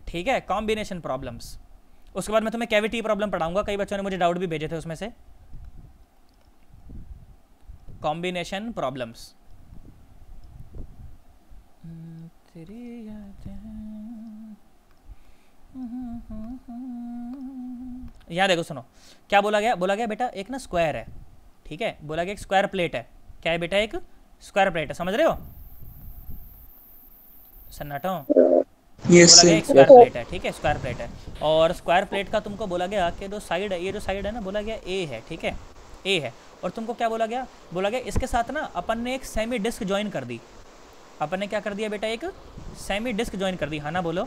ठीक है, कॉम्बिनेशन प्रॉब्लम्स। उसके बाद मैं तुम्हें कैविटी प्रॉब्लम पढ़ाऊंगा, कई बच्चों ने मुझे डाउट भी भेजे थे उसमें से। कॉम्बिनेशन प्रॉब्लम्स, यहाँ देखो सुनो, क्या बोला गया बेटा, एक ना स्क्वायर है, ठीक है, बोला गया एक स्क्वायर प्लेट है। क्या है बेटा, एक स्क्वायर प्लेट है, समझ रहे हो सन्नाटो। Yes, बोला गया sir. एक स्क्वायर प्लेट है, ठीक है, स्क्वायर प्लेट है, और स्क्वायर प्लेट का तुमको बोला गया कि जो साइड है, ये जो साइड है ना, बोला गया ए है, ठीक है, ए है। और तुमको क्या बोला गया इसके साथ ना अपन ने एक सेमी डिस्क ज्वाइन कर दी। अपन ने क्या कर दिया बेटा, एक सेमी डिस्क ज्वाइन कर दी, हाँ ना बोलो।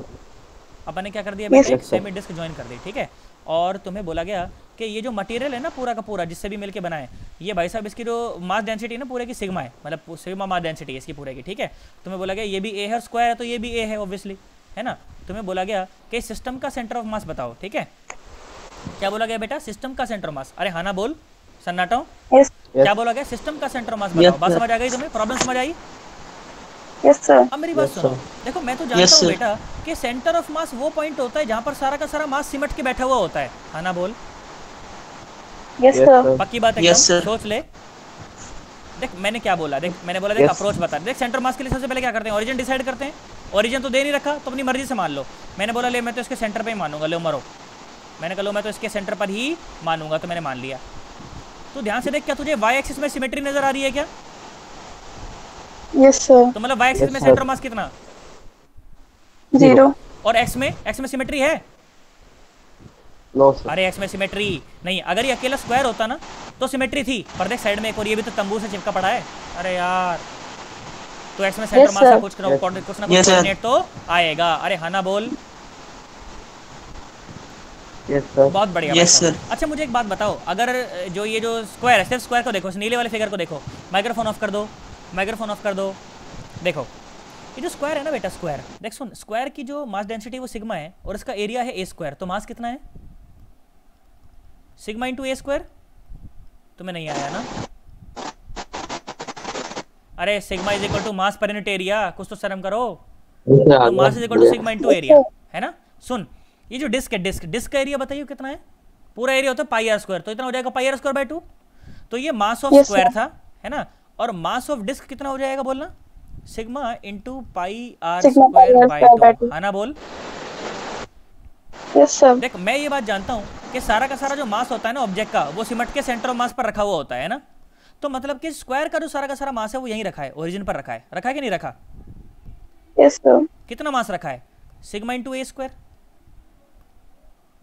अपन ने क्या कर दिया बेटा, एक सेमी डिस्क ज्वाइन कर दी, ठीक है। और तुम्हें बोला गया कि ये जो मटेरियल है ना पूरा का पूरा जिससे भी मिलके बना है, ये भाई साहब इसकी जो मास डेंसिटी है ना पूरे की सिग्मा है, मतलब सिग्मा मास डेंसिटी है इसकी पूरे की, ठीक है। तुम्हें बोला गया ये भी ए है, स्क्वायर है तो ये भी ए है ऑब्वियसली, है ना। तुम्हें बोला गया कि सिस्टम का सेंटर ऑफ मास बताओ, ठीक है। क्या बोला गया बेटा, सिस्टम का सेंटर ऑफ मास। अरे हाँ ना बोल सन्नाटो, Yes. क्या बोला गया, सिस्टम का सेंटर ऑफ मास बताओ। Yes, बात sir. समझ आ गई तुम्हें, प्रॉब्लम समझ आई। Yes, sir. अब मेरी बात Yes, सुनो, sir. देखो मैं तो जानता Yes, हूँ sir. बेटा कि सेंटर ऑफ मास वो पॉइंट होता है जहाँ पर सारा का सारा मास सिमट के बैठा हुआ होता है, हाँ ना बोल। Yes, Yes, sir. sir. पक्की बात है, Yes, sir. सोच ले। देख मैंने क्या बोला, देख मैंने बोला देख Yes. अप्रोच बता। देख सेंटर मास के लिए सबसे पहले क्या करते हैं, ओरिजिन डिसाइड करते हैं। ओरिजिन तो दे नहीं रखा तो अपनी मर्जी से मान लो। मैंने बोला ले मैं तो इसके सेंटर पे ही मानूंगा, ले मरो। मैंने कहा लो मैं तो इसके सेंटर पर ही मानूंगा, तो मैंने मान लिया। तो ध्यान से देख, क्या तुझे वाई एक्सिस में सिमेट्री नजर आ रही है क्या। Yes, sir. तो मतलब वाई एक्सिस Yes, में sir. सेंटर मास कितना, 0. और एक्स में सिमेट्री है। No, sir. अरे एक्स में सिमेट्री नहीं, अगर ये अकेला स्क्वायर होता ना तो सिमेट्री थी, पर देख साइड में एक और ये भी तो तंबू से चिपका पड़ा है। अरे यार, तो एक्स में सेंटर Yes, मास का sir. कुछ ना Yes. कुछ Yes, sir. कोऑर्डिनेट तो आएगा। अरे हाँ ना बोल, Yes, sir. बहुत बढ़िया। Yes, भाई sir. साहब। अच्छा मुझे एक बात बताओ, अगर जो ये जो स्क्वायर है, सिर्फ स्क्वायर को देखो, इस नीले वाले फिगर को देखो, माइक्रोफोन ऑफ कर दो, माइक्रोफोन ऑफ कर दो। देखो ये जो स्क्वायर है ना बेटा, स्क्वायर देख सुन, स्क्वायर की जो मास डेंसिटी वो सिग्मा है और इसका एरिया है ए स्क्वायर, तो मास कितना है, सिग्मा इंटू ए स्क्वायर। तुम्हें नहीं आया ना, अरे sigma is equal to mass पर यूनिट एरिया, कुछ तो शर्म करो। आ तो मास इज इक्वल टू गया। सिग्मा इनटू एरिया, है ना। सुन, ये जो डिस्क है, डिस्क का एरिया बताइए कितना है। पूरा एरिया होता है पाई आर स्क्वायर, तो इतना हो जाएगा पाई आर स्क्वायर बाय 2। तो ये mass of Yes, square sir. था, है ना। और मास ऑफ डिस्क कितना हो जाएगा बोलना, sigma into pi R Sigma pi square r by square by 2, 2. है ना। बोल। Yes, sir. देख मैं ये बात जानता हूँ कि सारा का सारा जो मास होता है ना ऑब्जेक्ट का, वो सिमट के सेंटर ऑफ मास पर रखा हुआ होता है ना। तो मतलब कि स्क्वायर का जो सारा का सारा मास है वो यहीं रखा है, ओरिजिन पर रखा है कि नहीं रखा। Yes, sir. कितना मास रखा है, सिग्मा इंटू ए स्क्वायर।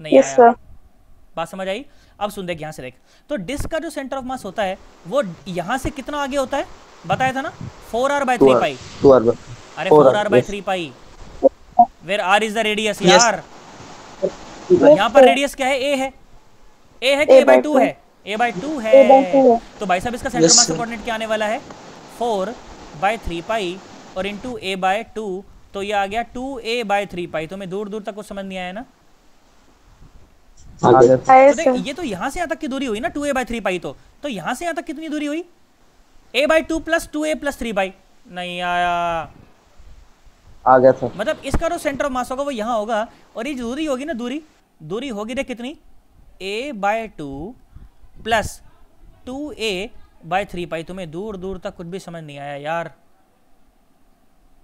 नहीं Yes, आया, sir. बात समझ आई। अब सुन देख यहाँ से देख, तो डिस्क का जो सेंटर ऑफ मास होता है वो यहाँ से कितना आगे होता है, बताया था ना, 4r by 3 पाई। 2r। अरे 4r, 4r by yes. 3 pi, where r is the radius Yes. यार। यहाँ पर रेडियस क्या है, a है, a है कि a by 2 है, a by 2 है। A by 2 है। तो भाई साहब इसका सेंटर Yes, मास sir. कोऑर्डिनेट क्या आने वाला है, 4 by 3 पाई और इंटू a by 2, तो ये आ गया 2a by 3 पाई। तो मैं दूर दूर तक कुछ समझ नहीं आया ना। आ गया। तो Yes, देख sir. ये तो यहाँ से यहाँ तक की दूरी हुई ना 2a by 3 पाई, तो यहाँ से यहाँ तक कितनी दूरी हुई, a by 2 plus 2a plus 3 पाई। नहीं आया, आ गया सर। मतलब इसका जो सेंटर ऑफ मास होगा वो यहाँ होगा, और ये दूरी होगी ना, दूरी होगी देख कितनी, a by 2 plus 2a by 3 पाई। तुम्हें दूर दूर तक कुछ भी समझ नहीं आया यार।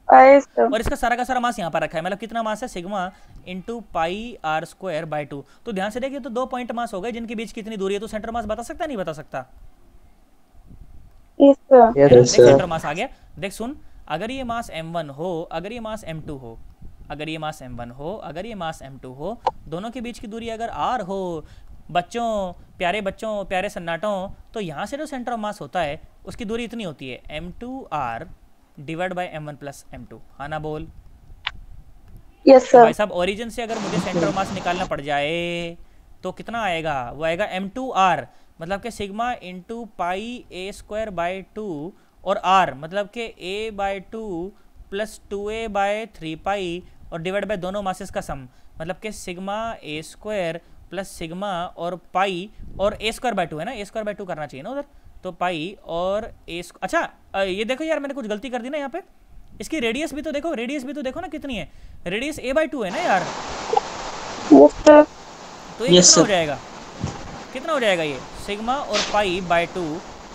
Yes, sir. और इसका सारा का सारा मास यहाँ पर रखा है, मतलब कितना मास है, sigma into pi R square by 2। तो ध्यान से देखिए, तो 2 पॉइंट मास हो गए जिनके बीच कितनी दूरी है। तो सेंटर मास बता सकता है नहीं बता सकता, Yes, sir. Yes, देख sir. सेंटर मास आ गया। देख सुन, अगर ये मास m1 हो, अगर ये मास m2 हो, अगर ये मास m1 हो, अगर ये मास m2 हो, दोनों के बीच की दूरी अगर r हो, बच्चों, प्यारे सन्नाटों, तो यहाँ से जो सेंटर ऑफ मास होता है उसकी दूरी इतनी होती है, m2r divide by m1 plus m2, हाँ ना बोल। Yes, तो sir. भाई साहब ओरिजिन से अगर मुझे सेंटर ऑफ मास निकालना पड़ जाए तो कितना आएगा, वो आएगा m2r, मतलब कि sigma into pi A square by 2, और r मतलब कि a बाय 2 प्लस 2a बाय 3 पाई, और डिवाइड बाय दोनों मासेस का सम, मतलब कि sigma A square plus sigma और पाई, और ए स्क्वायर बाय 2 है ना, ए स्क्वायर बाय 2 करना चाहिए ना उधर, तो पाई और ए। अच्छा ये देखो यार, मैंने कुछ गलती कर दी ना यहाँ पे। इसकी रेडियस भी तो देखो ना कितनी है, रेडियस a बाई 2 है ना यार। Yes, sir. तो ये Yes, कितना हो sir. जाएगा, कितना हो जाएगा ये, सिग्मा और पाई बाय 2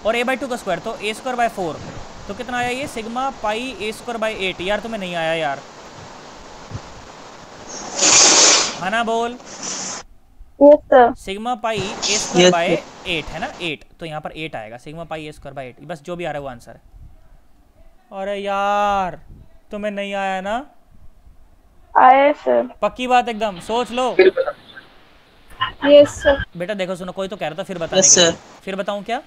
और a बाई 2 का स्क्वायर, तो a स्क्वायर बाय 4, तो कितना आया ये, sigma pi a square by 8। यार तुम्हें नहीं आया यार, हाँ ना बोल। Yes, sir. Sigma pi a square Yes, by sir. 8 है ना, 8, तो यहाँ पर 8 आएगा, sigma pi a square by 8, बस जो भी आ रहा है वो आंसर है। अरे यार तुम्हें नहीं आया ना, Yes, sir. पक्की बात एकदम, सोच लो। Yes, sir. बेटा देखो सुनो, कोई तो कह रहा था फिर बताने Yes, के लिए। sir. फिर बताऊं क्या,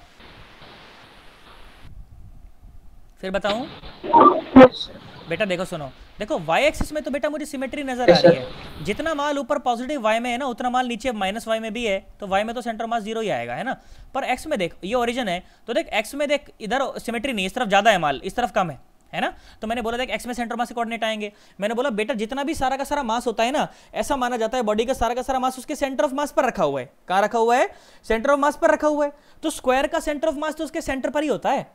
फिर बताऊं बेटा, देखो सुनो, देखो y एक्सिस में तो बेटा मुझे सिमेट्री नजर आ रही है, जितना माल ऊपर पॉजिटिव y में है ना उतना माल नीचे माइनस y में भी है, तो y में तो सेंटर मास 0 ही आएगा, है ना। पर x में देख, ये ओरिजिन है, तो देख x में देख इधर सिमेट्री नहीं, इस तरफ ज्यादा है माल, इस तरफ कम है ना। तो मैंने बोला देख x में सेंटर मास से कोऑर्डिनेट आएंगे। मैंने बोला बेटा जितना भी सारा का सारा मास होता है ना, ऐसा माना जाता है बॉडी का सारा मास उसके सेंटर ऑफ मास पर रखा हुआ है। कहाँ रखा हुआ है, सेंटर ऑफ मास पर रखा हुआ है। तो स्क्वायर का सेंटर ऑफ मास तो उसके सेंटर पर ही होता है,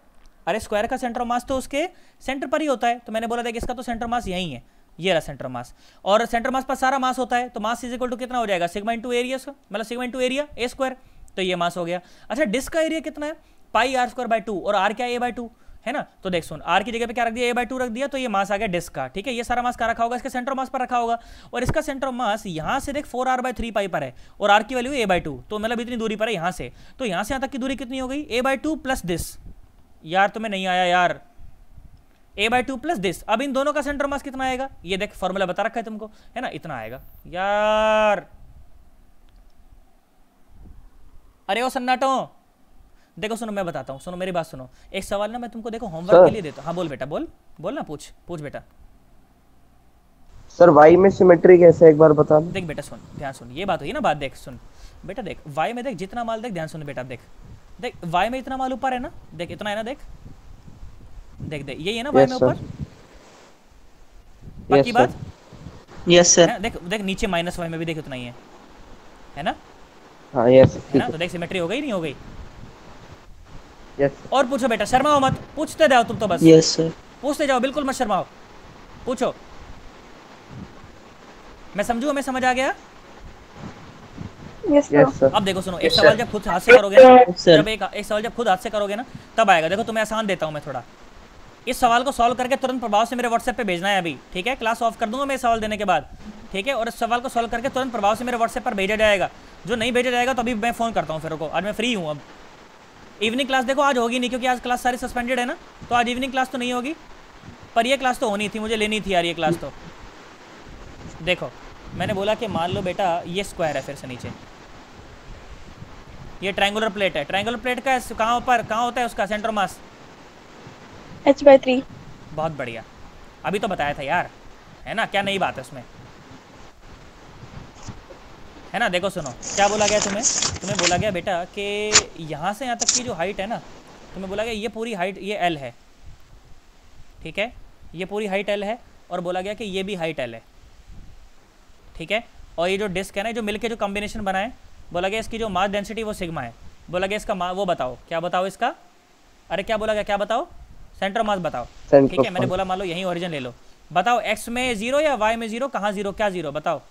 अरे स्क्वायर का सेंटर ऑफ मास तो उसके सेंटर पर ही होता है। तो मैंने बोला देख इसका तो सेंटर मास यही है, ये रहा सेंटर मास, और सेंटर मास पर सारा मास होता है, तो मास इज इक्वल टू कितना हो जाएगा, सिग्मा इंटू एरिया, मतलब sigma into area A square, तो ये मास हो गया। अच्छा डिस्क का एरिया कितना है, पाई आर स्क्वायर बाय 2, और आर क्या है, ए बाय 2 है ना। तो देख सुन, आर की जगह पे क्या रख दिया, ए बाय 2 रख दिया, तो ये मास आ गया डिस्क का, ठीक है। ये सारा मास का रखा होगा, इसके सेंटर मास पर रखा होगा, और इसका सेंटर मास यहाँ से देख 4r बाय 3 पाई पर है, और आर की वैल्यू ए बाय 2, तो मतलब इतनी दूरी पर है यहाँ से। तो यहाँ से यहाँ तक की दूरी कितनी हो गई, ए बाय 2 प्लस दिस। यार तुम्हें नहीं आया यार, a बाई 2 प्लस दिस। अब इन दोनों का सेंटर मास कितना आएगा, ये देख फॉर्मूला बता रखा है तुमको, है ना, इतना आएगा यार। अरे ओ सन्नाटो, देखो सुनो मैं बताता हूँ, सुनो मेरी बात सुनो। एक सवाल ना मैं तुमको देखो होमवर्क के लिए देता हूँ। हाँ बोल बेटा, बोल ना, पूछ बेटा। सर y में सिमेट्री कैसे है, एक बार बता दो। देख बेटा सुन, ध्यान सुन, ये बात हुई ना, बात देख सुन बेटा, देख y में देख जितना माल, देख ध्यान सुन बेटा, देख y में इतना माल ऊपर है ना, देख इतना है ना, देख यही है ना y में ऊपर, पक्की बात। Yes sir. देख नीचे माइनस y में भी देख उतना ही है ना। हाँ यस, है ना, तो देख सिमेट्री हो गई नहीं हो गई, यस और पूछो बेटा, शर्माओ मत, पूछते जाओ तुम तो बस, यस सर। पूछते जाओ, बिल्कुल मत शर्माओ, पूछो। मैं समझू, हमें समझ आ गया। Yes, sir. Yes sir. अब देखो सुनो, एक सवाल जब खुद हाथ से करोगे ना, सर। जब एक सवाल जब खुद हाथ से करोगे ना तब आएगा। देखो तुम्हें आसान देता हूँ मैं थोड़ा, इस सवाल को सॉल्व करके तुरंत प्रभाव से मेरे व्हाट्सएप पे भेजना है अभी, ठीक है? क्लास ऑफ कर दूंगा मैं सवाल देने के बाद, ठीक है? और इस सवाल को सॉल्व करके तुरंत प्रभाव से मेरे व्हाट्सएप पर भेजा जाएगा। जो नहीं भेजा जाएगा तो अभी मैं फ़ोन करता हूँ फिर को, आज मैं फ्री हूँ। अब इवनिंग क्लास देखो आज होगी नहीं, क्योंकि आज क्लास सारी सस्पेंडेड है ना, तो आज इवनिंग क्लास तो नहीं होगी, पर ये क्लास तो होनी थी, मुझे लेनी थी यार ये क्लास। तो देखो मैंने बोला कि मान लो बेटा ये स्क्वायर है, फिर से नीचे ये ट्रायंगुलर प्लेट है। ट्रायंगुलर प्लेट का कहाँ पर कहाँ होता है उसका सेंटर मास? H/3. बहुत बढ़िया, अभी तो बताया था यार, है ना? क्या नई बात है उसमें, है ना? देखो सुनो क्या बोला गया तुम्हें, तुम्हें बोला गया बेटा कि यहाँ से यहाँ तक की जो हाइट है ना, तुम्हें बोला गया ये पूरी हाइट ये L है, ठीक है? ये पूरी हाइट L है, और बोला गया कि ये भी हाइट L है, ठीक है? और ये जो डिस्क है ना, जो मिलके जो कॉम्बिनेशन बनाए, बोला गया इसकी जो मास डेंसिटी वो सिग्मा है। बोला गया इसका वो बताओ, क्या बताओ इसका? अरे क्या बोला गया, क्या बताओ? सेंटर मास बताओ, ठीक है? मैंने बोला मान लो यही ओरिजिन ले लो, बताओ x में 0 या y में 0, कहाँ 0 क्या 0 बताओ?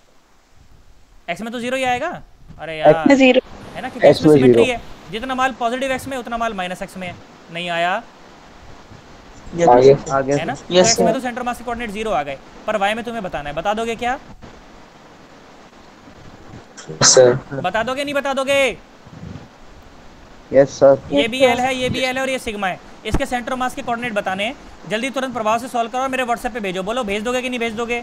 x में तो 0 ही आएगा। अरे यार 0. है ना, क्योंकि x में सिमेट्री है, जितना माल पॉजिटिव x में उतना माल माइनस x में है। नहीं आया आगे है ना? तो यस x में तो सेंटर मास के कोऑर्डिनेट 0 आ गए, पर y में तुम्हें बताना है, बता दोगे क्या? सर। बता दोगे नहीं बता दोगे? Yes sir. ये भी L है, ये भी L है, और ये सिग्मा है। इसके सेंटर मास के कोऑर्डिनेट बताने हैं, जल्दी तुरंत प्रभाव से सॉल्व करो और मेरे व्हाट्सएप पे भेजो। बोलो भेज दोगे कि नहीं भेज दोगे?